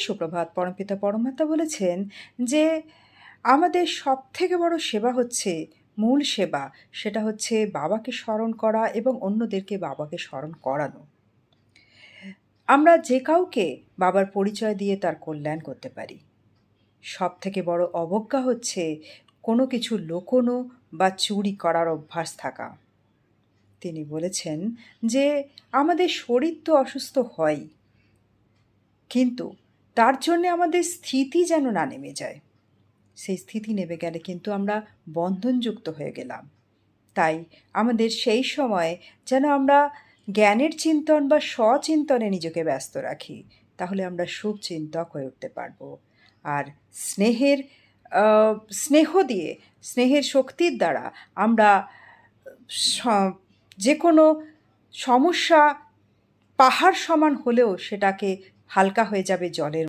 সুপ্রভাত। পরমপিতা পরমাত্মা বলেছেন যে আমাদের সবথেকে বড় সেবা হচ্ছে, মূল সেবা সেটা হচ্ছে বাবাকে স্মরণ করা এবং অন্যদেরকে বাবাকে স্মরণ করানো। আমরা যে কাউকে বাবার পরিচয় দিয়ে তার কল্যাণ করতে পারি। সবথেকে বড় অবজ্ঞা হচ্ছে কোনো কিছু লুকোনো বা চুরি করার অভ্যাস থাকা। তিনি বলেছেন যে আমাদের শরীর তো অসুস্থ হয়ই, কিন্তু তার জন্যে আমাদের স্থিতি যেন না নেমে যায়। সেই স্থিতি নেমে গেলে কিন্তু আমরা বন্ধনযুক্ত হয়ে গেলাম। তাই আমাদের সেই সময় যেন আমরা জ্ঞানের চিন্তন বা স্বচিন্তনে নিজেকে ব্যস্ত রাখি। তাহলে আমরা শুভচিন্তক হয়ে উঠতে পারবো। আর স্নেহের আ স্নেহ দিয়ে, স্নেহের শক্তির দ্বারা আমরা স যেকোনো সমস্যা পাহাড় সমান হলেও সেটাকে হালকা হয়ে যাবে জলের